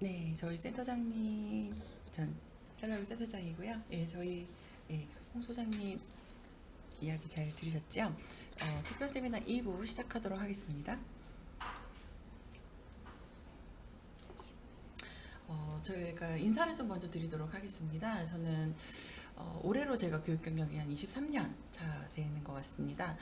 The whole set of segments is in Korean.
네, 저희 센터장님, 전 헬로우 센터장이고요. 예, 저희 홍 소장님 이야기 잘 들으셨죠? 특별 세미나 2부 시작하도록 하겠습니다. 저희가 인사를 좀 먼저 드리도록 하겠습니다. 저는 올해로 제가 교육 경력이 한 23년 차 되는 것 같습니다.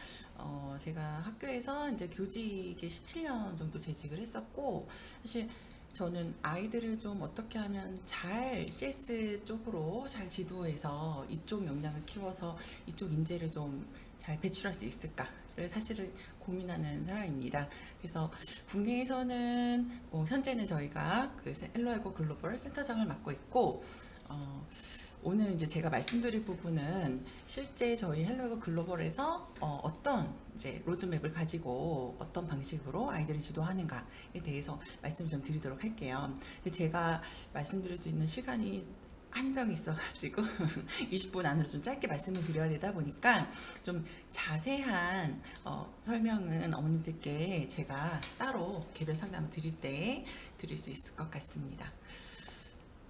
제가 학교에서 이제 교직에 17년 정도 재직을 했었고, 사실 저는 아이들을 좀 어떻게 하면 잘 CS 쪽으로 잘 지도해서 이쪽 역량을 키워서 이쪽 인재를 좀 잘 배출할 수 있을까를 사실은 고민하는 사람입니다. 그래서 국내에서는 현재는 저희가 그 헬로에고 글로벌 센터장을 맡고 있고, 오늘 이제 제가 말씀드릴 부분은 실제 저희 헬로에고 글로벌에서 어떤 이제 로드맵을 가지고 어떤 방식으로 아이들을 지도하는가에 대해서 말씀을 좀 드리도록 할게요. 근데 제가 말씀드릴 수 있는 시간이 한정이 있어가지고 20분 안으로 좀 짧게 말씀을 드려야 되다 보니까 좀 자세한 설명은 어머님들께 제가 따로 개별 상담을 드릴 때 드릴 수 있을 것 같습니다.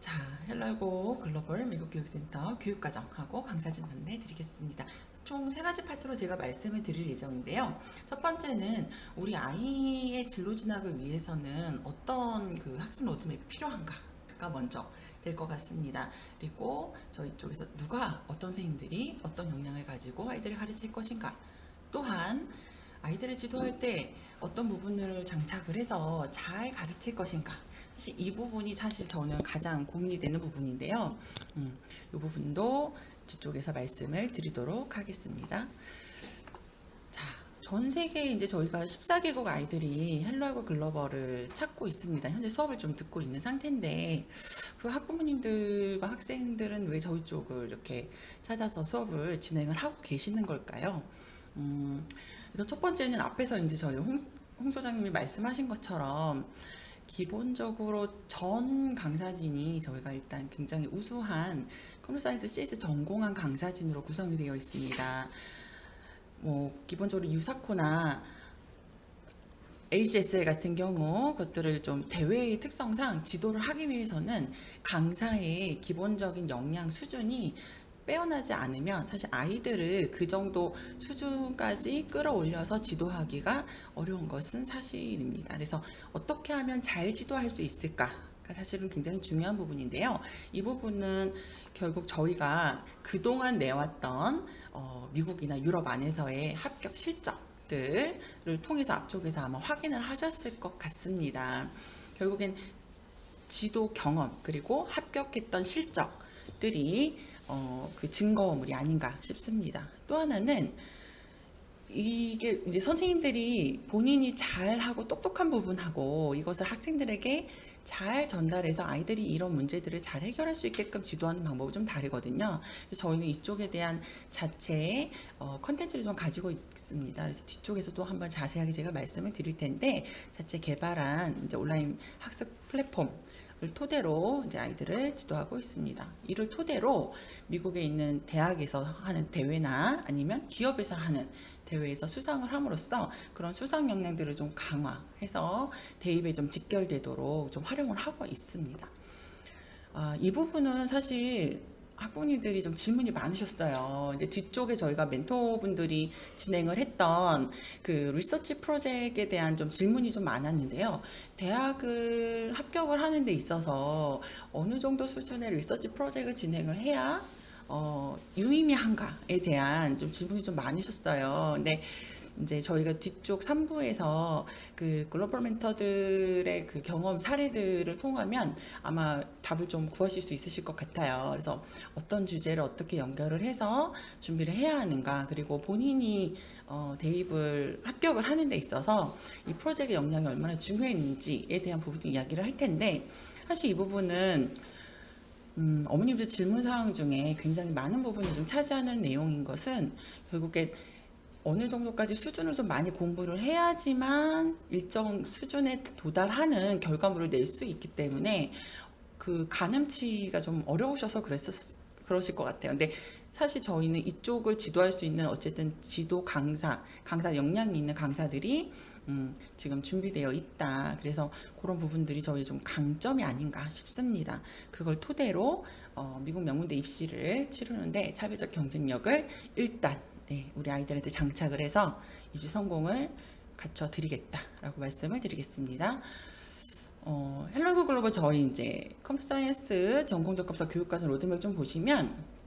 자, 헬로에고 글로벌 미국 교육센터 교육과정하고 강사진 안내 드리겠습니다. 총 세 가지 파트로 제가 말씀을 드릴 예정인데요. 첫 번째는 우리 아이의 진로 진학을 위해서는 어떤 그 학습 로드맵이 필요한가가 먼저 될 것 같습니다. 그리고 저희 쪽에서 누가 어떤 선생님들이 어떤 역량을 가지고 아이들을 가르칠 것인가, 또한 아이들을 지도할 때 어떤 부분을 장착을 해서 잘 가르칠 것인가, 사실 이 부분이 사실 저는 가장 고민이 되는 부분인데요. 이 부분도 뒤쪽에서 말씀을 드리도록 하겠습니다. 자, 전 세계에 이제 저희가 14개국 아이들이 헬로에고 글로벌을 찾고 있습니다. 현재 수업을 좀 듣고 있는 상태인데, 그 학부모님들과 학생들은 왜 저희 쪽을 이렇게 찾아서 수업을 진행을 하고 계시는 걸까요? 그래서 첫 번째는 앞에서 이제 저희 홍 소장님이 말씀하신 것처럼 기본적으로 전 강사진이 저희가 일단 굉장히 우수한 컴퓨터 사이언스 CS 전공한 강사진으로 구성이 되어 있습니다. 기본적으로 유사코나 HSL 같은 경우 그것들을 좀 대회의 특성상 지도를 하기 위해서는 강사의 기본적인 역량 수준이 빼어나지 않으면 사실 아이들을 그 정도 수준까지 끌어올려서 지도하기가 어려운 것은 사실입니다. 그래서 어떻게 하면 잘 지도할 수 있을까? 사실은 굉장히 중요한 부분인데요. 이 부분은 결국 저희가 그동안 내왔던 미국이나 유럽 안에서의 합격 실적들을 통해서 앞쪽에서 아마 확인을 하셨을 것 같습니다. 결국엔 지도 경험 그리고 합격했던 실적들이 그 증거물이 아닌가 싶습니다. 또 하나는 이게 이제 선생님들이 본인이 잘하고 똑똑한 부분하고 이것을 학생들에게 잘 전달해서 아이들이 이런 문제들을 잘 해결할 수 있게끔 지도하는 방법이 좀 다르거든요. 그래서 저희는 이쪽에 대한 자체의 컨텐츠를 좀 가지고 있습니다. 그래서 뒤쪽에서도 한번 자세하게 제가 말씀을 드릴 텐데, 자체 개발한 이제 온라인 학습 플랫폼 을 토대로 이제 아이들을 지도하고 있습니다. 이를 토대로 미국에 있는 대학에서 하는 대회나 아니면 기업에서 하는 대회에서 수상을 함으로써 그런 수상 역량들을 좀 강화해서 대입에 좀 직결되도록 좀 활용을 하고 있습니다. 이 부분은 사실 학부모님들이 좀 질문이 많으셨어요. 근데 뒤쪽에 저희가 멘토분들이 진행을 했던 그 리서치 프로젝트에 대한 좀 질문이 좀 많았는데요. 대학을 합격을 하는 데 있어서 어느 정도 수준의 리서치 프로젝트를 진행을 해야 유의미한가에 대한 좀 질문이 좀 많으셨어요. 근데 이제 저희가 뒤쪽 3부에서 그 글로벌 멘터들의 그 경험 사례들을 통하면 아마 답을 좀 구하실 수 있으실 것 같아요. 그래서 어떤 주제를 어떻게 연결을 해서 준비를 해야 하는가, 그리고 본인이 대입을 합격을 하는 데 있어서 이 프로젝트의 역량이 얼마나 중요했는지에 대한 부분 이야기를 할 텐데, 사실 이 부분은 어머님들 질문 사항 중에 굉장히 많은 부분이 좀 차지하는 내용인 것은 결국에 어느 정도까지 수준을 좀 많이 공부를 해야지만 일정 수준에 도달하는 결과물을 낼 수 있기 때문에 그 가늠치가 좀 어려우셔서 그러실 것 같아요. 근데 사실 저희는 이쪽을 지도할 수 있는 어쨌든 지도 강사 역량이 있는 강사들이 지금 준비되어 있다. 그래서 그런 부분들이 저희 좀 강점이 아닌가 싶습니다. 그걸 토대로 미국 명문대 입시를 치르는데 차별적 경쟁력을 일단 우리 아이들한테 장착을 해서 입시 성공을 갖춰 드리겠다라고 말씀을 드리겠습니다. 헬로그 글로벌 저희 이제 컴퓨터 사이언스 전공적급서 교육과정 로드맵 좀 보시면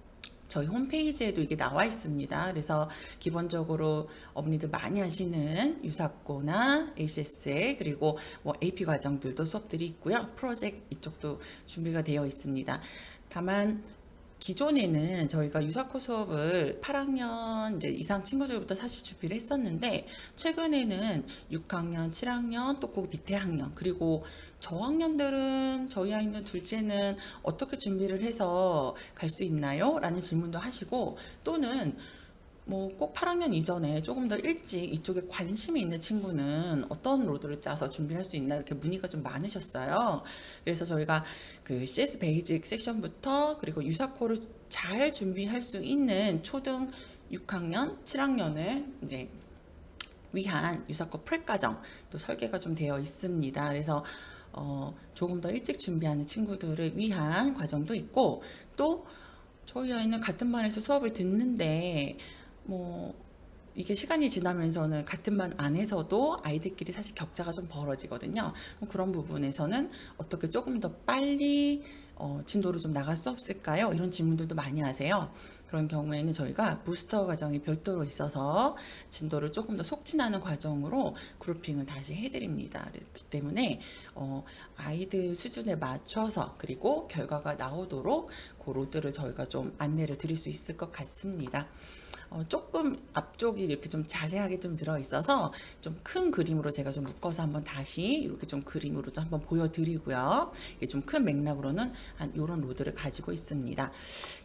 저희 홈페이지에도 이게 나와 있습니다. 그래서 기본적으로 어머니들 많이 하시는 유사고나 ACSA 그리고 뭐 AP 과정들도 수업들이 있고요. 프로젝트 이쪽도 준비가 되어 있습니다. 다만 기존에는 저희가 유사코 수업을 8학년 이제 이상 친구들부터 사실 준비를 했었는데 최근에는 6학년, 7학년 또 그 밑에 학년 그리고 저학년들은 저희 아이는 둘째는 어떻게 준비를 해서 갈 수 있나요? 라는 질문도 하시고 또는 뭐 꼭 8학년 이전에 조금 더 일찍 이쪽에 관심이 있는 친구는 어떤 로드를 짜서 준비할 수 있나 이렇게 문의가 좀 많으셨어요. 그래서 저희가 그 CS 베이직 섹션부터 그리고 유사코를 잘 준비할 수 있는 초등 6학년, 7학년을 이제 위한 유사코 프랩 과정 또 설계가 좀 되어 있습니다. 그래서 조금 더 일찍 준비하는 친구들을 위한 과정도 있고 또 저희 아이는 같은 반에서 수업을 듣는데 뭐 이게 시간이 지나면서는 같은 반 안에서도 아이들끼리 사실 격차가 좀 벌어지거든요. 그런 부분에서는 어떻게 조금 더 빨리 진도를 좀 나갈 수 없을까요? 이런 질문들도 많이 하세요. 그런 경우에는 저희가 부스터 과정이 별도로 있어서 진도를 조금 더 속진하는 과정으로 그룹핑을 다시 해드립니다. 그렇기 때문에 아이들 수준에 맞춰서 그리고 결과가 나오도록 그 로드를 저희가 좀 안내를 드릴 수 있을 것 같습니다. 조금 앞쪽이 이렇게 좀 자세하게 좀 들어 있어서 좀 큰 그림으로 제가 좀 묶어서 한번 다시 이렇게 좀 그림으로도 한번 보여드리고요. 이게 좀 큰 맥락으로는 한 이런 로드를 가지고 있습니다.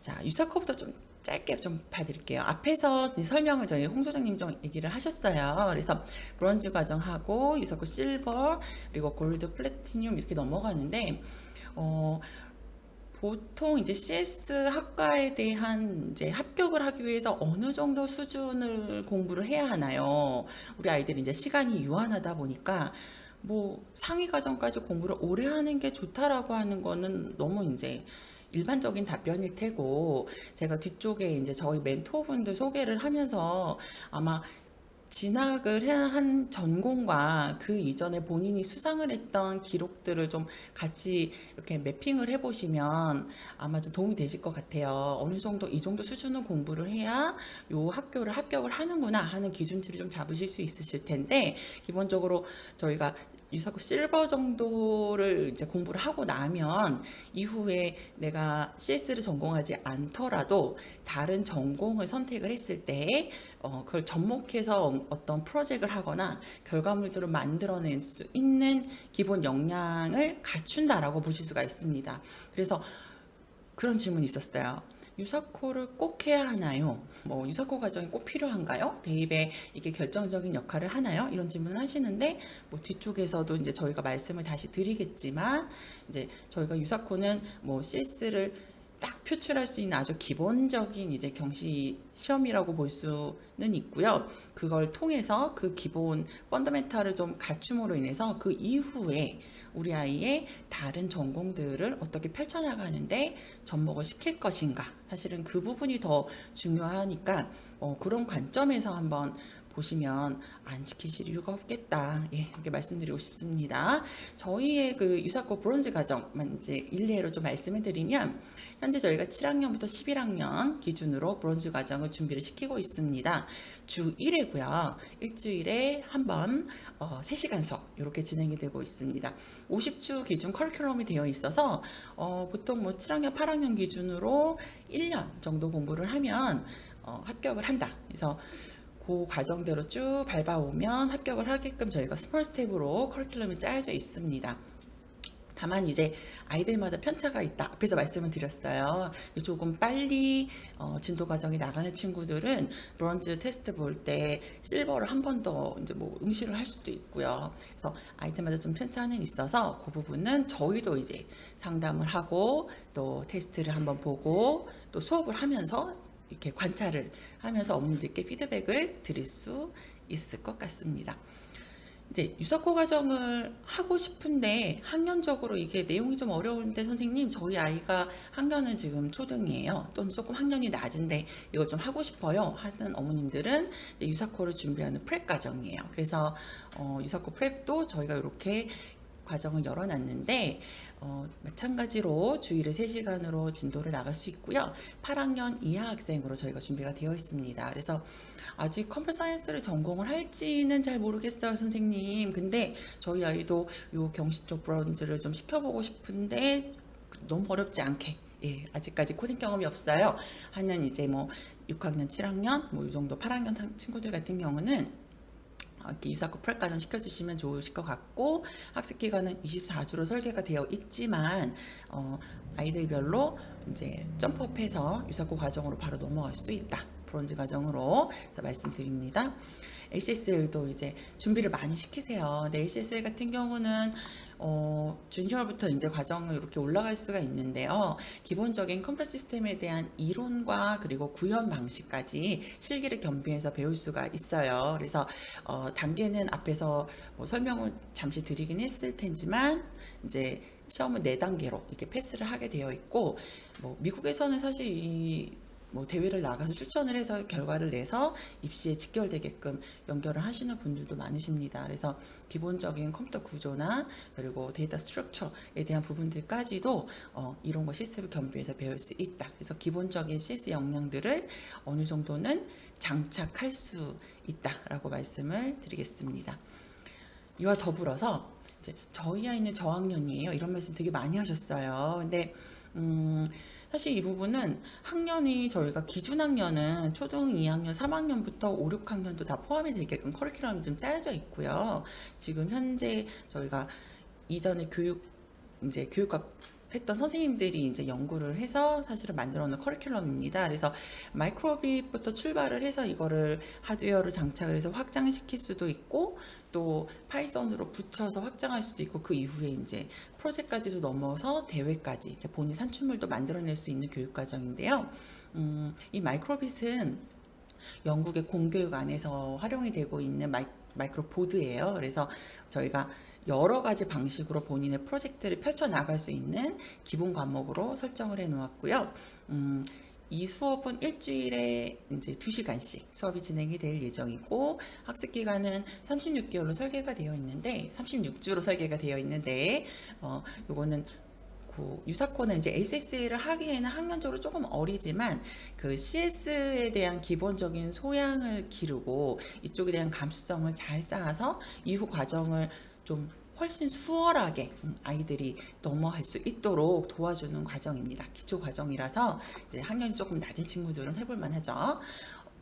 자, 유사코부터 좀 짧게 좀 봐드릴게요. 앞에서 설명을 저희 홍 소장님 좀 얘기를 하셨어요. 그래서 브론즈 과정하고 유사코 실버 그리고 골드 플래티늄 이렇게 넘어가는데 보통 이제 CS 학과에 대한 이제 합격을 하기 위해서 어느 정도 수준을 공부를 해야 하나요? 우리 아이들이 이제 시간이 유한하다 보니까 뭐 상위 과정까지 공부를 오래 하는 게 좋다라고 하는 거는 너무 이제 일반적인 답변일 테고 제가 뒤쪽에 이제 저희 멘토분들 소개를 하면서 아마 진학을 한 전공과 그 이전에 본인이 수상을 했던 기록들을 좀 같이 이렇게 매핑을 해보시면 아마 좀 도움이 되실 것 같아요. 어느 정도 이 정도 수준은 공부를 해야 요 학교를 합격을 하는구나 하는 기준치를 좀 잡으실 수 있으실 텐데 기본적으로 저희가 유사코 실버 정도를 이제 공부를 하고 나면 이후에 내가 CS를 전공하지 않더라도 다른 전공을 선택을 했을 때 그걸 접목해서 어떤 프로젝트를 하거나 결과물들을 만들어낼 수 있는 기본 역량을 갖춘다라고 보실 수가 있습니다. 그래서 그런 질문이 있었어요. 유사코를 꼭 해야 하나요? 뭐 유사코 과정이 꼭 필요한가요? 대입에 이게 결정적인 역할을 하나요? 이런 질문을 하시는데 뭐 뒤쪽에서도 이제 저희가 말씀을 다시 드리겠지만 이제 저희가 유사코는 뭐 CS를 딱 표출할 수 있는 아주 기본적인 이제 경시 시험이라고 볼 수는 있고요. 그걸 통해서 그 기본 펀더멘탈을 좀 갖춤으로 인해서 그 이후에 우리 아이의 다른 전공들을 어떻게 펼쳐나가는데 접목을 시킬 것인가. 사실은 그 부분이 더 중요하니까 그런 관점에서 한번 보시면 안 시키실 이유가 없겠다. 예, 이렇게 말씀드리고 싶습니다. 저희의 그 유사코 브론즈 과정만 이제 일례로 좀 말씀을 드리면 현재 저희가 7학년부터 11학년 기준으로 브론즈 과정을 준비를 시키고 있습니다. 주 1회고요. 일주일에 한 번 3시간 수업 이렇게 진행이 되고 있습니다. 50주 기준 커리큘럼이 되어 있어서 보통 뭐 7학년, 8학년 기준으로 1년 정도 공부를 하면 합격을 한다. 그래서 그 과정대로 쭉 밟아오면 합격을 하게끔 저희가 스몰 스텝으로 커리큘럼이 짜여져 있습니다. 다만 이제 아이들마다 편차가 있다. 앞에서 말씀을 드렸어요. 조금 빨리 진도 과정이 나가는 친구들은 브론즈 테스트 볼 때 실버를 한 번 더 이제 뭐 응시를 할 수도 있고요. 그래서 아이들마다 좀 편차는 있어서 그 부분은 저희도 이제 상담을 하고 또 테스트를 한번 보고 또 수업을 하면서 이렇게 관찰을 하면서 어머님들께 피드백을 드릴 수 있을 것 같습니다. 이제 유사코 과정을 하고 싶은데 학년적으로 이게 내용이 좀 어려운데 선생님 저희 아이가 학년은 지금 초등이에요. 또는 조금 학년이 낮은데 이걸 좀 하고 싶어요 하는 어머님들은 유사코를 준비하는 프렙 과정이에요. 그래서 유사코 프렙도 저희가 이렇게 과정을 열어놨는데 마찬가지로 주일에 3시간으로 진도를 나갈 수 있고요. 8학년 이하 학생으로 저희가 준비가 되어 있습니다. 그래서 아직 컴퓨터 사이언스를 전공을 할지는 잘 모르겠어요, 선생님. 근데 저희 아이도 요 경시 쪽 브라운즈를 좀 시켜보고 싶은데 너무 어렵지 않게. 예, 아직까지 코딩 경험이 없어요. 하는 이제 뭐 6학년, 7학년, 뭐 이 정도 8학년 친구들 같은 경우는 이렇게 유사코 프렙 과정 시켜주시면 좋으실 것 같고, 학습 기간은 24주로 설계가 되어 있지만 아이들별로 이제 점프업해서 유사코 과정으로 바로 넘어갈 수도 있다. 브론즈 과정으로 그래서 말씀드립니다. ACSL도 이제 준비를 많이 시키세요. 근데 ACSL 같은 경우는 준시월부터 이제 과정을 이렇게 올라갈 수가 있는데요. 기본적인 컴퓨터 시스템에 대한 이론과 그리고 구현 방식까지 실기를 겸비해서 배울 수가 있어요. 그래서 단계는 앞에서 뭐 설명을 잠시 드리긴 했을 텐지만 이제 시험은 4단계로 이렇게 패스를 하게 되어 있고, 뭐 미국에서는 사실 이 뭐 대회를 나가서 추천을 해서 결과를 내서 입시에 직결되게끔 연결을 하시는 분들도 많으십니다. 그래서 기본적인 컴퓨터 구조나 그리고 데이터 스트럭처에 대한 부분들까지도 이론과 시스템을 겸비해서 배울 수 있다. 그래서 기본적인 CS 역량들을 어느 정도는 장착할 수 있다라고 말씀을 드리겠습니다. 이와 더불어서 이제 저희 아이는 저학년이에요. 이런 말씀 되게 많이 하셨어요. 근데 사실 이 부분은 학년이 저희가 기준 학년은 초등 2학년, 3학년부터 5, 6학년도 다 포함이 되게끔 커리큘럼이 좀 짜여져 있고요. 지금 현재 저희가 이전에 교육학 했던 선생님들이 이제 연구를 해서 사실은 만들어 놓은 커리큘럼입니다. 그래서 마이크로빗부터 출발을 해서 이거를 하드웨어를 장착을 해서 확장시킬 수도 있고, 또 파이썬으로 붙여서 확장할 수도 있고, 그 이후에 이제 프로젝트까지도 넘어서 대회까지 이제 본인 산출물도 만들어낼 수 있는 교육 과정인데요. 이 마이크로빗은 영국의 공교육 안에서 활용이 되고 있는 마이크로 보드예요. 그래서 저희가 여러 가지 방식으로 본인의 프로젝트를 펼쳐나갈 수 있는 기본 과목으로 설정을 해 놓았고요. 이 수업은 일주일에 이제 2시간씩 수업이 진행이 될 예정이고, 학습 기간은 36개월로 설계가 되어 있는데, 36주로 설계가 되어 있는데, 요거는 유사코는 이제 SSA를 하기에는 학년적으로 조금 어리지만 그 CS에 대한 기본적인 소양을 기르고 이쪽에 대한 감수성을 잘 쌓아서 이후 과정을 좀 훨씬 수월하게 아이들이 넘어갈 수 있도록 도와주는 과정입니다. 기초 과정이라서 이제 학년이 조금 낮은 친구들은 해볼 만하죠.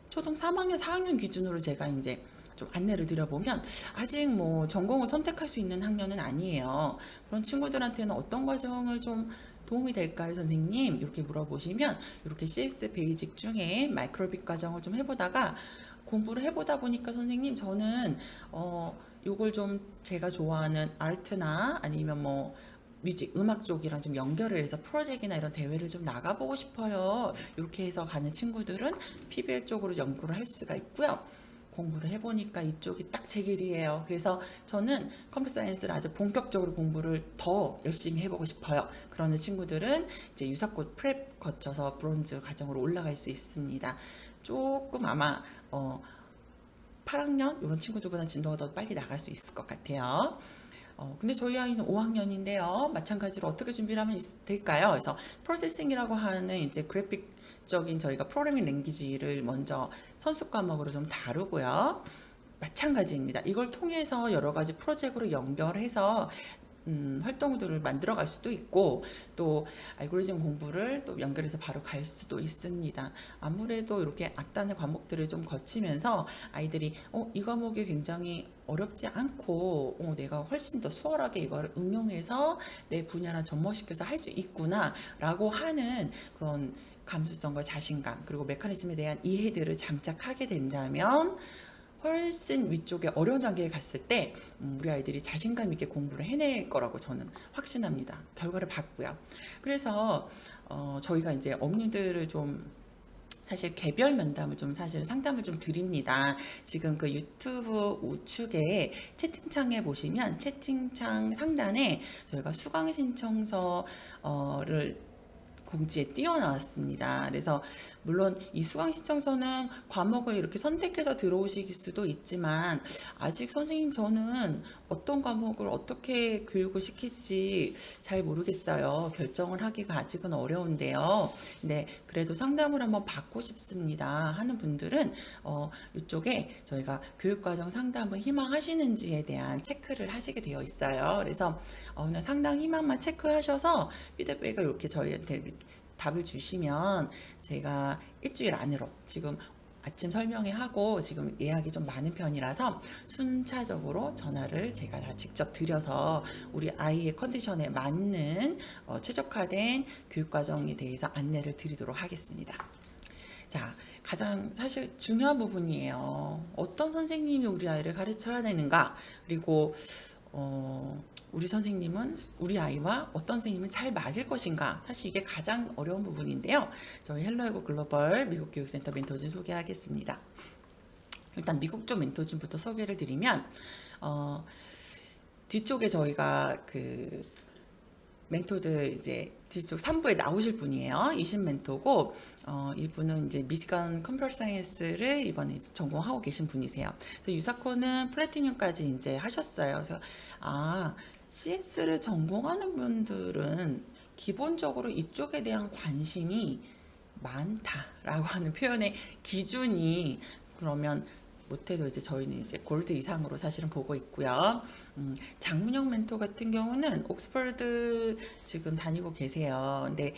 초등 3학년, 4학년 기준으로 제가 이제 좀 안내를 드려보면 아직 뭐 전공을 선택할 수 있는 학년은 아니에요. 그런 친구들한테는 어떤 과정을 좀 도움이 될까요, 선생님? 이렇게 물어보시면 이렇게 CS 베이직 중에 마이크로빗 과정을 좀 해보다가 공부를 해보다 보니까 선생님 저는 요걸 좀 제가 좋아하는 아트나 아니면 뭐 뮤직, 음악 쪽이랑 좀 연결을 해서 프로젝트나 이런 대회를 좀 나가보고 싶어요. 이렇게 해서 가는 친구들은 PBL 쪽으로 연구를 할 수가 있고요. 공부를 해보니까 이쪽이 딱 제 길이에요. 그래서 저는 컴퓨터 사이언스를 아주 본격적으로 공부를 더 열심히 해보고 싶어요. 그러는 친구들은 이제 유사코 프렙 거쳐서 브론즈 과정으로 올라갈 수 있습니다. 조금 아마 8학년 이런 친구들보다 진도가 더 빨리 나갈 수 있을 것 같아요. 근데 저희 아이는 5학년인데요. 마찬가지로 어떻게 준비를 하면 될까요? 그래서 프로세싱이라고 하는 이제 그래픽적인 저희가 프로그래밍 랭귀지를 먼저 선수 과목으로 좀 다루고요. 마찬가지입니다. 이걸 통해서 여러 가지 프로젝트로 연결해서 활동들을 만들어갈 수도 있고, 또 알고리즘 공부를 또 연결해서 바로 갈 수도 있습니다. 아무래도 이렇게 앞단의 과목들을 좀 거치면서 아이들이 이 과목이 굉장히 어렵지 않고 내가 훨씬 더 수월하게 이걸 응용해서 내 분야랑 접목시켜서 할 수 있구나 라고 하는 그런 감수성과 자신감, 그리고 메커니즘에 대한 이해들을 장착하게 된다면 훨씬 위쪽에 어려운 단계에 갔을 때 우리 아이들이 자신감 있게 공부를 해낼 거라고 저는 확신합니다. 결과를 봤고요. 그래서 저희가 이제 어머님들을 좀 사실 개별 면담을 좀 사실 상담을 좀 드립니다. 지금 그 유튜브 우측에 채팅창에 보시면 채팅창 상단에 저희가 수강 신청서를 공지에 띄워놨습니다. 그래서 물론 이 수강 신청서는 과목을 이렇게 선택해서 들어오실 수도 있지만 아직 선생님 저는 어떤 과목을 어떻게 교육을 시킬지 잘 모르겠어요. 결정을 하기가 아직은 어려운데요. 네, 그래도 상담을 한번 받고 싶습니다 하는 분들은 이쪽에 저희가 교육과정 상담을 희망하시는지에 대한 체크를 하시게 되어 있어요. 그래서 그냥 상담 희망만 체크하셔서 피드백을 이렇게 저희한테 답을 주시면 제가 일주일 안으로 지금 아침 설명회 하고 지금 예약이 좀 많은 편이라서 순차적으로 전화를 제가 다 직접 드려서 우리 아이의 컨디션에 맞는 최적화된 교육과정에 대해서 안내를 드리도록 하겠습니다. 자, 가장 사실 중요한 부분이에요. 어떤 선생님이 우리 아이를 가르쳐야 되는가? 그리고 우리 선생님은 우리 아이와 어떤 선생님은 잘 맞을 것인가? 사실 이게 가장 어려운 부분인데요. 저희 헬로에고 글로벌 미국 교육센터 멘토진 소개하겠습니다. 일단 미국 쪽 멘토진부터 소개를 드리면 뒤쪽에 저희가 그 멘토들 이제 뒤쪽 3부에 나오실 분이에요. 20 멘토고 이분은 이제 미시간 컴퓨터 사이언스를 이번에 전공하고 계신 분이세요. 그래서 유사코는 플래티늄까지 이제 하셨어요. 그래서 CS를 전공하는 분들은 기본적으로 이쪽에 대한 관심이 많다라고 하는 표현의 기준이 그러면 못해도 이제 저희는 이제 골드 이상으로 사실은 보고 있고요. 장문영 멘토 같은 경우는 옥스퍼드 지금 다니고 계세요. 근데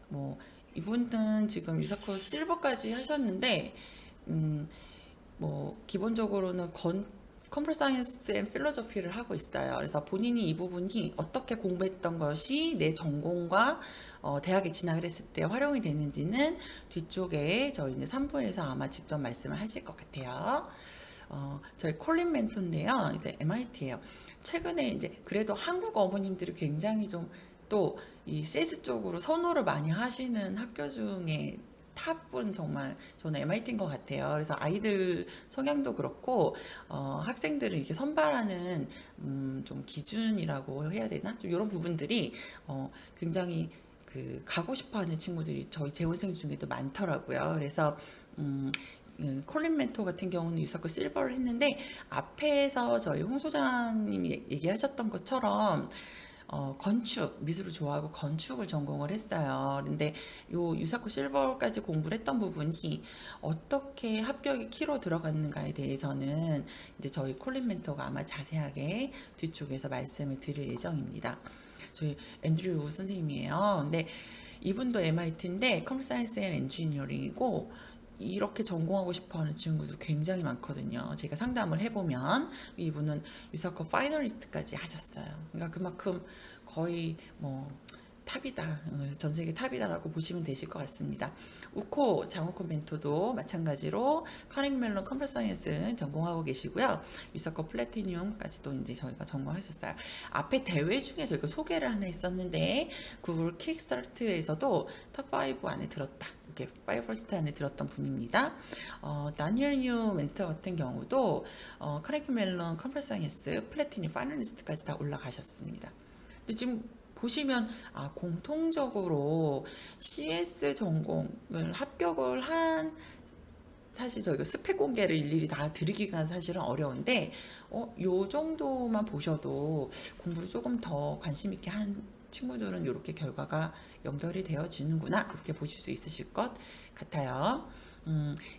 뭐 이분은 지금 유사코 실버까지 하셨는데 뭐 기본적으로는 컴퓨터 사이언스 앤 필로소피를 하고 있어요. 그래서 본인이 이 부분이 어떻게 공부했던 것이 내 전공과 대학에 진학을 했을 때 활용이 되는지는 뒤쪽에 저희 이제 3부에서 아마 직접 말씀을 하실 것 같아요. 저희 콜린 멘토인데요. 이제 MIT예요. 최근에 이제 그래도 한국 어머님들이 굉장히 좀 또 이 CS 쪽으로 선호를 많이 하시는 학교 중에 탑은 정말 저는 MIT인 것 같아요. 그래서 아이들 성향도 그렇고 학생들을 이렇게 선발하는 좀 기준이라고 해야 되나? 좀 이런 부분들이 굉장히 그 가고 싶어하는 친구들이 저희 재원생 중에도 많더라고요. 그래서 콜린 멘토 같은 경우는 유사코 실버를 했는데 앞에서 저희 홍 소장님이 얘기하셨던 것처럼 건축, 미술을 좋아하고 건축을 전공을 했어요. 근데 요 유사코 실버까지 공부를 했던 부분이 어떻게 합격이 키로 들어갔는가에 대해서는 이제 저희 콜린 멘토가 아마 자세하게 뒤쪽에서 말씀을 드릴 예정입니다. 저희 앤드류 선생님이에요. 근데 이분도 MIT인데 컴퓨터 사이언스 앤 엔지니어링이고 이렇게 전공하고 싶어하는 친구도 굉장히 많거든요. 제가 상담을 해보면 이분은 유사코 파이널리스트까지 하셨어요. 그러니까 그만큼 거의 뭐 탑이다, 전 세계 탑이다라고 보시면 되실 것 같습니다. 우코 장우코 멘토도 마찬가지로 카네기 멜론 컴퓨터 사이언스 전공하고 계시고요. 유사코 플래티늄까지도 이제 저희가 전공하셨어요. 앞에 대회 중에 저희가 소개를 하나 했었는데 구글 킥스타트에서도 탑5 안에 들었다. 이렇게 5% 안에 들었던 분입니다. 다니엘 뉴 멘토 같은 경우도 카네기 멜론 컴퓨터 사이언스 플래티늄 파이널리스트까지 다 올라가셨습니다. 근데 지금 보시면 공통적으로 CS 전공을 합격을 한 사실 저희가 스펙 공개를 일일이 다 드리기가 사실은 어려운데 요 정도만 보셔도 공부를 조금 더 관심 있게 한 친구들은 이렇게 결과가 연결이 되어지는구나 이렇게 보실 수 있으실 것 같아요.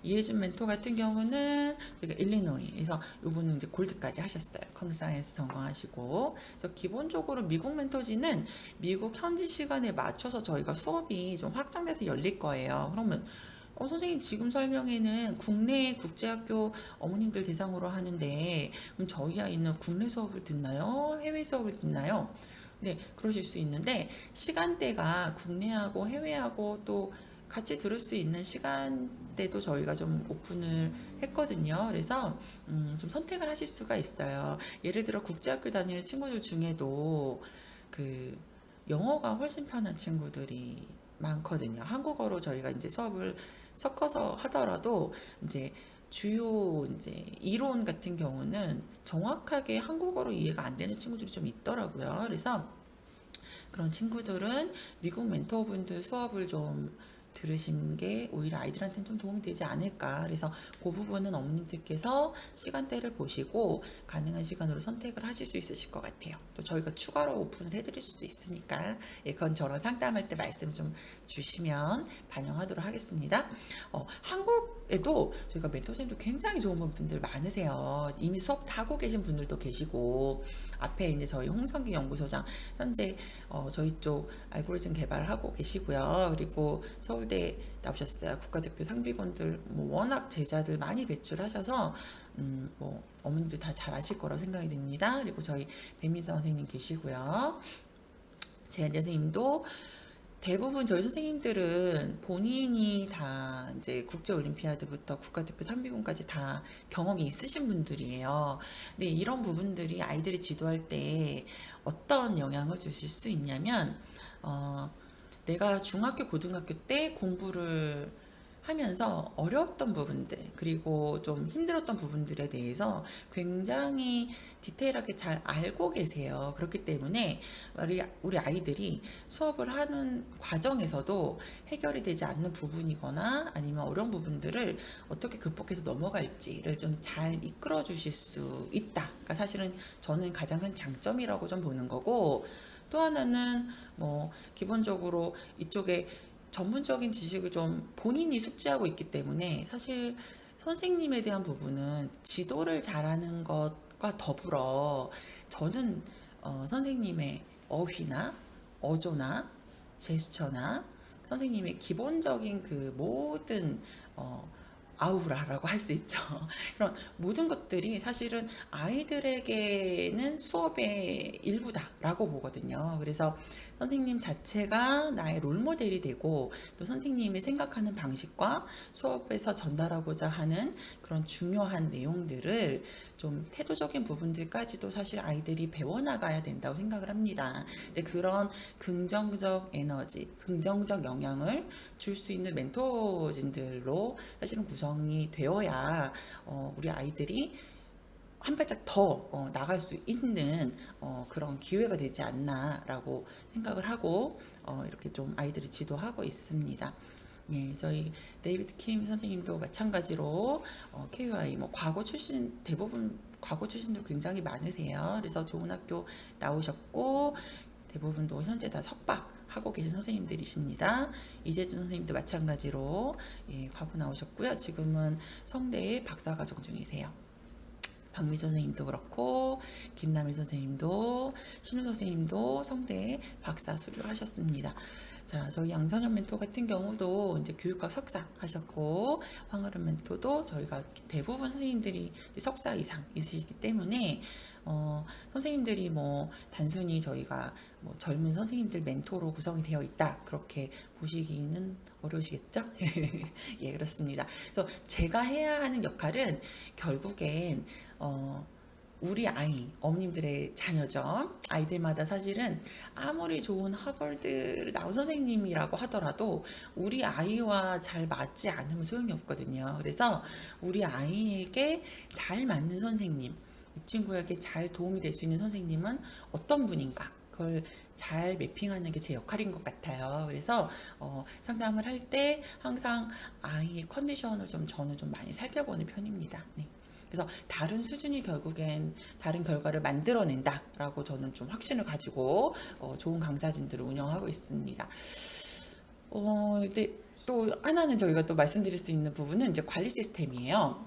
이해준 멘토 같은 경우는 저희가 일리노이에서 이분은 이제 골드까지 하셨어요. 컴퓨터 사이언스 전공하시고. 그래서 기본적으로 미국 멘토진은 미국 현지 시간에 맞춰서 저희가 수업이 좀 확장돼서 열릴 거예요. 그러면 선생님 지금 설명회는 국내 국제학교 어머님들 대상으로 하는데 그럼 저희 아이는 국내 수업을 듣나요? 해외 수업을 듣나요? 네, 그러실 수 있는데 시간대가 국내하고 해외하고 또 같이 들을 수 있는 시간대도 저희가 좀 오픈을 했거든요. 그래서 좀 선택을 하실 수가 있어요. 예를 들어 국제학교 다니는 친구들 중에도 그 영어가 훨씬 편한 친구들이 많거든요. 한국어로 저희가 이제 수업을 섞어서 하더라도 이제 주요 이제 이론 같은 경우는 정확하게 한국어로 이해가 안 되는 친구들이 좀 있더라고요. 그래서 그런 친구들은 미국 멘토분들 수업을 좀 들으신 게 오히려 아이들한테는 좀 도움이 되지 않을까. 그래서 그 부분은 어머님들께서 시간대를 보시고 가능한 시간으로 선택을 하실 수 있으실 것 같아요. 또 저희가 추가로 오픈을 해드릴 수도 있으니까 예, 그건 저랑 상담할 때 말씀 좀 주시면 반영하도록 하겠습니다. 한국에도 저희가 멘토생도 굉장히 좋은 분들 많으세요. 이미 수업 다 하고 계신 분들도 계시고 앞에 이제 저희 홍성기 연구소장 현재 저희 쪽 알고리즘 개발하고 계시고요. 그리고 서울대 나오셨어요. 국가대표 상비군들 뭐 워낙 제자들 많이 배출하셔서 뭐 어머님들 다 잘 아실 거라고 생각이 듭니다. 그리고 저희 배민서 선생님 계시고요. 재한재 선생님도 대부분 저희 선생님들은 본인이 다 이제 국제올림피아드부터 국가대표 상비군까지 다 경험이 있으신 분들이에요. 근데 이런 부분들이 아이들이 지도할 때 어떤 영향을 주실 수 있냐면, 내가 중학교, 고등학교 때 공부를 하면서 어려웠던 부분들 그리고 좀 힘들었던 부분들에 대해서 굉장히 디테일하게 잘 알고 계세요. 그렇기 때문에 우리 아이들이 수업을 하는 과정에서도 해결이 되지 않는 부분이거나 아니면 어려운 부분들을 어떻게 극복해서 넘어갈지를 좀 잘 이끌어 주실 수 있다. 그러니까 사실은 저는 가장 큰 장점이라고 좀 보는 거고, 또 하나는 뭐 기본적으로 이쪽에 전문적인 지식을 좀 본인이 숙지하고 있기 때문에 사실 선생님에 대한 부분은 지도를 잘하는 것과 더불어 저는 선생님의 어휘나 어조나 제스처나 선생님의 기본적인 그 모든 아우라라고 할 수 있죠. 그런 모든 것들이 사실은 아이들에게는 수업의 일부다라고 보거든요. 그래서 선생님 자체가 나의 롤모델이 되고 또 선생님이 생각하는 방식과 수업에서 전달하고자 하는 그런 중요한 내용들을 좀 태도적인 부분들까지도 사실 아이들이 배워나가야 된다고 생각을 합니다. 근데 그런 긍정적 에너지, 긍정적 영향을 줄 수 있는 멘토진들로 사실은 구성이 되어야 우리 아이들이 한 발짝 더 나갈 수 있는 그런 기회가 되지 않나라고 생각을 하고 이렇게 좀 아이들이 지도하고 있습니다. 예, 저희 데이비드 킴 선생님도 마찬가지로 KUI 뭐 과거 출신 대부분 과거 출신들 굉장히 많으세요. 그래서 좋은 학교 나오셨고 대부분도 현재 다 석박 하고 계신 선생님들이십니다. 이재준 선생님도 마찬가지로 예, 과거 나오셨고요. 지금은 성대에 박사과정 중이세요. 박미 선생님도 그렇고 김남일 선생님도 신우 선생님도 성대에 박사 수료하셨습니다. 자, 저희 양선현 멘토 같은 경우도 이제 교육학 석사 하셨고 황아름 멘토도 저희가 대부분 선생님들이 석사 이상 있으시기 때문에 선생님들이 뭐 단순히 저희가 뭐 젊은 선생님들 멘토로 구성이 되어 있다 그렇게 보시기는 어려우시겠죠? 예, 그렇습니다. 그래서 제가 해야 하는 역할은 결국엔 우리 아이, 어머님들의 자녀죠. 아이들마다 사실은 아무리 좋은 하버드 나온 선생님이라고 하더라도 우리 아이와 잘 맞지 않으면 소용이 없거든요. 그래서 우리 아이에게 잘 맞는 선생님, 이 친구에게 잘 도움이 될 수 있는 선생님은 어떤 분인가? 그걸 잘 매핑하는 게 제 역할인 것 같아요. 그래서 상담을 할 때 항상 아이의 컨디션을 저는 좀 많이 살펴보는 편입니다. 네. 그래서 다른 수준이 결국엔 다른 결과를 만들어낸다라고 저는 좀 확신을 가지고 좋은 강사진들을 운영하고 있습니다. 근데 또 하나는 저희가 또 말씀드릴 수 있는 부분은 이제 관리 시스템이에요.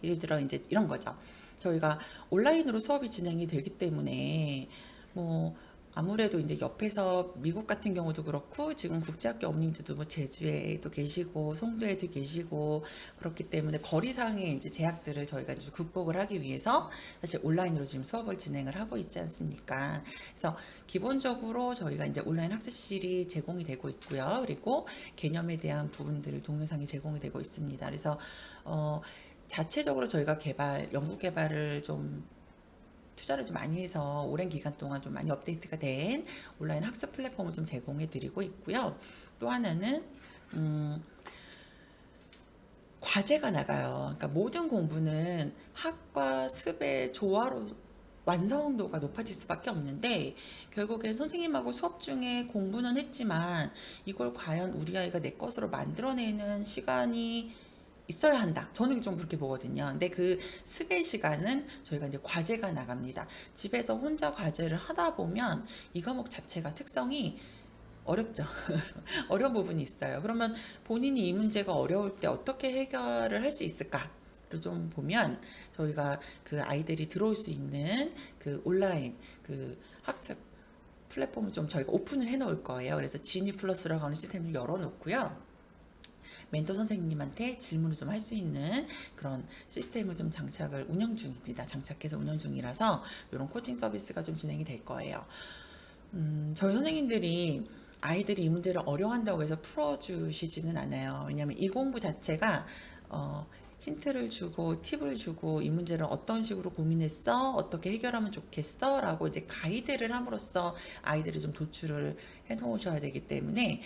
예를 들어 이제 이런 거죠. 저희가 온라인으로 수업이 진행이 되기 때문에 뭐 아무래도 이제 옆에서 미국 같은 경우도 그렇고 지금 국제학교 어머님들도 뭐 제주에도 계시고 송도에도 계시고 그렇기 때문에 거리상의 이제 제약들을 저희가 이제 극복을 하기 위해서 사실 온라인으로 지금 수업을 진행을 하고 있지 않습니까? 그래서 기본적으로 저희가 이제 온라인 학습실이 제공이 되고 있고요. 그리고 개념에 대한 부분들을 동영상이 제공이 되고 있습니다. 그래서 자체적으로 저희가 연구 개발을 좀 투자를 좀 많이 해서 오랜 기간 동안 좀 많이 업데이트가 된 온라인 학습 플랫폼을 좀 제공해 드리고 있고요. 또 하나는 과제가 나가요. 그러니까 모든 공부는 학과 습의 조화로 완성도가 높아질 수밖에 없는데, 결국엔 선생님하고 수업 중에 공부는 했지만 이걸 과연 우리 아이가 내 것으로 만들어내는 시간이 있어야 한다. 저는 좀 그렇게 보거든요. 근데 그 습의 시간은 저희가 이제 과제가 나갑니다. 집에서 혼자 과제를 하다 보면 이 과목 자체가 특성이 어렵죠. 어려운 부분이 있어요. 그러면 본인이 이 문제가 어려울 때 어떻게 해결을 할 수 있을까? 좀 보면 저희가 그 아이들이 들어올 수 있는 그 온라인 그 학습 플랫폼을 좀 저희가 오픈을 해 놓을 거예요. 그래서 지니 플러스라고 하는 시스템을 열어 놓고요. 멘토 선생님한테 질문을 좀 할 수 있는 그런 시스템을 좀 장착을 운영 중입니다. 장착해서 운영 중이라서 이런 코칭 서비스가 좀 진행이 될 거예요. 저희 선생님들이 아이들이 이 문제를 어려워한다고 해서 풀어주시지는 않아요. 왜냐하면 이 공부 자체가 힌트를 주고 팁을 주고 이 문제를 어떤 식으로 고민했어? 어떻게 해결하면 좋겠어? 라고 이제 가이드를 함으로써 아이들을 좀 도출을 해 놓으셔야 되기 때문에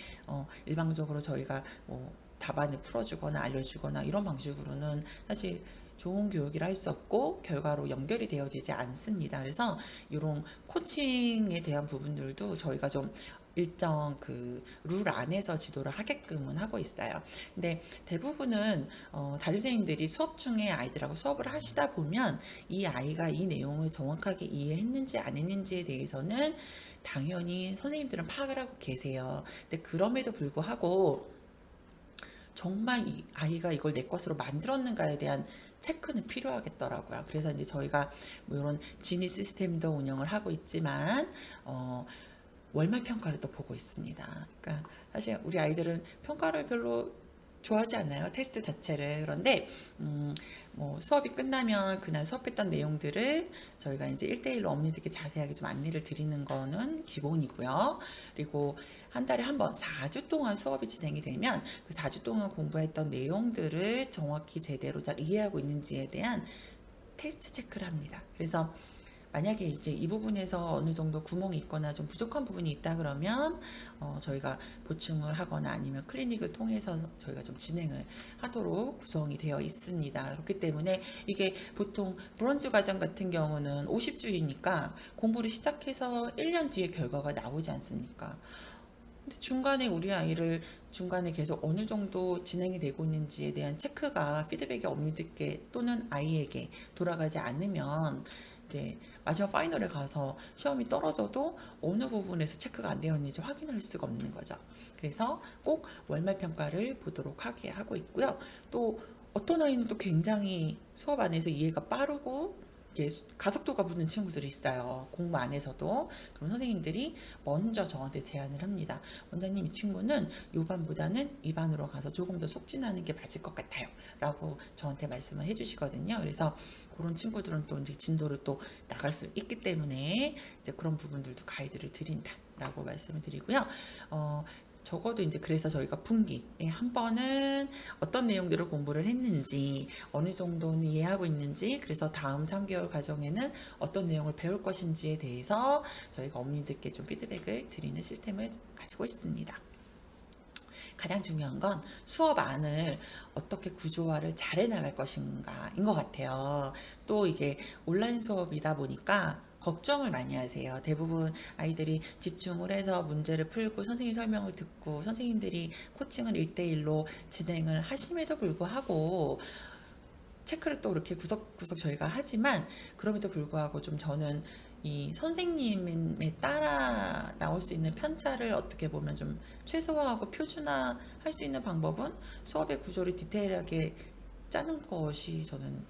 일방적으로 저희가 뭐 답안을 풀어주거나 알려주거나 이런 방식으로는 사실 좋은 교육이라 할 수 없고 결과로 연결이 되어지지 않습니다. 그래서 이런 코칭에 대한 부분들도 저희가 좀 일정 그 룰 안에서 지도를 하게끔은 하고 있어요. 근데 대부분은 담임 선생님들이 수업 중에 아이들하고 수업을 하시다 보면 이 아이가 이 내용을 정확하게 이해했는지 안 했는지에 대해서는 당연히 선생님들은 파악을 하고 계세요. 근데 그럼에도 불구하고 정말 이 아이가 이걸 내 것으로 만들었는가에 대한 체크는 필요하겠더라고요. 그래서 이제 저희가 뭐 이런 지니 시스템도 운영을 하고 있지만 월말 평가를 또 보고 있습니다. 그러니까 사실 우리 아이들은 평가를 별로 좋아하지 않나요? 테스트 자체를. 그런데 뭐 수업이 끝나면 그날 수업했던 내용들을 저희가 이제 1대1로 어머니들께 자세하게 좀 안내를 드리는 거는 기본이고요. 그리고 한 달에 한 번 4주 동안 수업이 진행이 되면 그 4주 동안 공부했던 내용들을 정확히 제대로 잘 이해하고 있는지에 대한 테스트 체크를 합니다. 그래서 만약에 이제 이 부분에서 어느 정도 구멍이 있거나 좀 부족한 부분이 있다 그러면 저희가 보충을 하거나 아니면 클리닉을 통해서 저희가 좀 진행을 하도록 구성이 되어 있습니다. 그렇기 때문에 이게 보통 브론즈 과정 같은 경우는 50주이니까 공부를 시작해서 1년 뒤에 결과가 나오지 않습니까? 근데 중간에 우리 아이를 중간에 계속 어느 정도 진행이 되고 있는지에 대한 체크가 피드백이 어머니들께 또는 아이에게 돌아가지 않으면 이제 마지막 파이널에 가서 시험이 떨어져도 어느 부분에서 체크가 안 되었는지 확인할 수가 없는 거죠. 그래서 꼭 월말 평가를 보도록 하게 하고 있고요. 또 어떤 아이는 또 굉장히 수업 안에서 이해가 빠르고 이게 가속도가 붙는 친구들이 있어요. 공부 안에서도. 그럼 선생님들이 먼저 저한테 제안을 합니다. 원장님, 이 친구는 요 반보다는 이 반으로 가서 조금 더 속진하는 게 맞을 것 같아요. 라고 저한테 말씀을 해주시거든요. 그래서 그런 친구들은 또 이제 진도를 또 나갈 수 있기 때문에 이제 그런 부분들도 가이드를 드린다라고 말씀을 드리고요. 적어도 이제 그래서 저희가 분기에 한 번은 어떤 내용들을 공부를 했는지 어느 정도는 이해하고 있는지, 그래서 다음 3개월 과정에는 어떤 내용을 배울 것인지에 대해서 저희가 어머니들께 좀 피드백을 드리는 시스템을 가지고 있습니다. 가장 중요한 건 수업 안을 어떻게 구조화를 잘 해나갈 것인가인 것 같아요. 또 이게 온라인 수업이다 보니까 걱정을 많이 하세요. 대부분 아이들이 집중을 해서 문제를 풀고 선생님 설명을 듣고 선생님들이 코칭을 1대1로 진행을 하심에도 불구하고 체크를 또 이렇게 구석구석 저희가 하지만 그럼에도 불구하고 좀 저는 이 선생님에 따라 나올 수 있는 편차를 어떻게 보면 좀 최소화하고 표준화 할 수 있는 방법은 수업의 구조를 디테일하게 짜는 것이 저는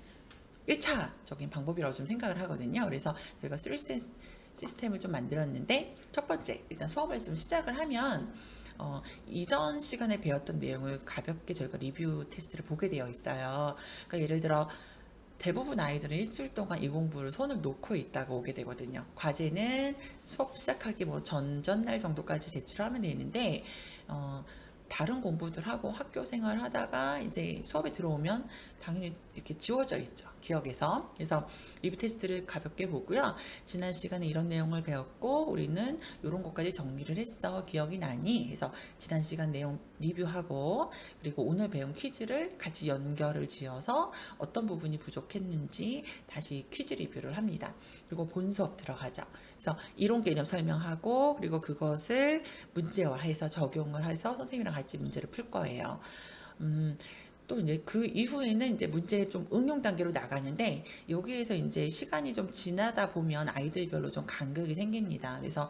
1차적인 방법이라고 좀 생각을 하거든요. 그래서 저희가 3 시스템을 좀 만들었는데, 첫 번째 일단 수업을 좀 시작을 하면 이전 시간에 배웠던 내용을 가볍게 저희가 리뷰 테스트를 보게 되어 있어요. 그러니까 예를 들어 대부분 아이들은 일주일 동안 이 공부를 손을 놓고 있다가 오게 되거든요. 과제는 수업 시작하기 뭐 전날 정도까지 제출하면 되는데 다른 공부들하고 학교 생활 하다가 이제 수업에 들어오면 당연히 이렇게 지워져 있죠. 기억에서. 그래서 리뷰 테스트를 가볍게 보고요. 지난 시간에 이런 내용을 배웠고 우리는 이런 것까지 정리를 했어. 기억이 나니? 그래서 지난 시간 내용 리뷰하고 그리고 오늘 배운 퀴즈를 같이 연결을 지어서 어떤 부분이 부족했는지 다시 퀴즈 리뷰를 합니다. 그리고 본 수업 들어가죠. 그래서 이론 개념 설명하고 그리고 그것을 문제화해서 적용을 해서 선생님이랑 같이 문제를 풀 거예요. 또 이제 그 이후에는 이제 문제 좀 응용 단계로 나가는데 여기에서 이제 시간이 좀 지나다 보면 아이들별로 좀 간극이 생깁니다. 그래서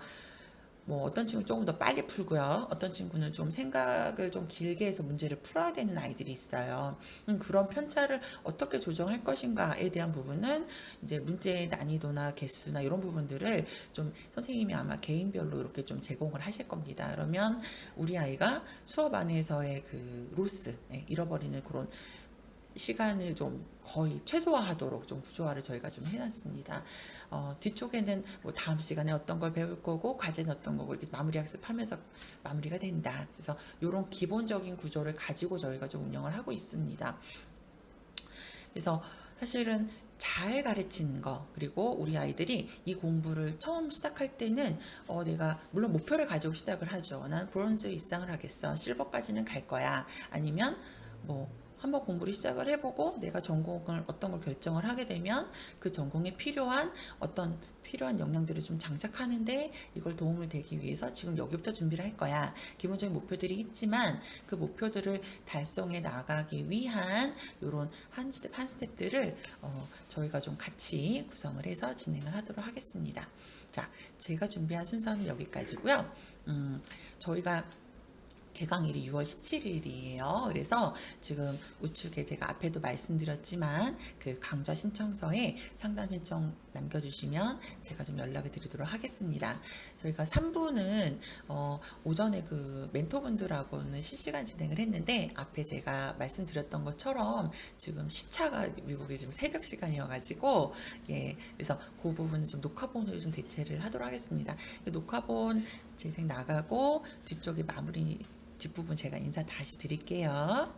뭐 어떤 친구는 조금 더 빨리 풀고요. 어떤 친구는 좀 생각을 좀 길게 해서 문제를 풀어야 되는 아이들이 있어요. 그런 편차를 어떻게 조정할 것인가에 대한 부분은 이제 문제의 난이도나 개수나 이런 부분들을 좀 선생님이 아마 개인별로 이렇게 좀 제공을 하실 겁니다. 그러면 우리 아이가 수업 안에서의 그 로스, 잃어버리는 그런 시간을 좀 거의 최소화하도록 좀 구조화를 저희가 좀 해놨습니다. 뒤쪽에는 뭐 다음 시간에 어떤 걸 배울 거고 과제는 어떤 거고 이렇게 마무리 학습하면서 마무리가 된다. 그래서 이런 기본적인 구조를 가지고 저희가 좀 운영을 하고 있습니다. 그래서 사실은 잘 가르치는 거 그리고 우리 아이들이 이 공부를 처음 시작할 때는 내가 물론 목표를 가지고 시작을 하죠. 난 브론즈 입상을 하겠어. 실버까지는 갈 거야. 아니면 뭐 한번 공부를 시작을 해보고 내가 전공을 어떤 걸 결정을 하게 되면 그 전공에 필요한 어떤 필요한 역량들을 좀 장착하는데 이걸 도움을 되기 위해서 지금 여기부터 준비를 할 거야. 기본적인 목표들이 있지만 그 목표들을 달성해 나가기 위한 이런 한 스텝 한 스텝들을 저희가 좀 같이 구성을 해서 진행을 하도록 하겠습니다. 자, 제가 준비한 순서는 여기까지고요. 저희가 개강일이 6월 17일이에요. 그래서 지금 우측에 제가 앞에도 말씀드렸지만 그 강좌 신청서에 상담 신청 남겨주시면 제가 좀 연락을 드리도록 하겠습니다. 저희가 3부는 오전에 그 멘토분들하고는 실시간 진행을 했는데 앞에 제가 말씀드렸던 것처럼 지금 시차가 미국이 지금 새벽 시간이어가지고 그래서 그 부분은 좀 녹화본으로 좀 대체를 하도록 하겠습니다. 녹화본 재생 나가고 뒤쪽에 마무리 뒷부분 제가 인사 다시 드릴게요.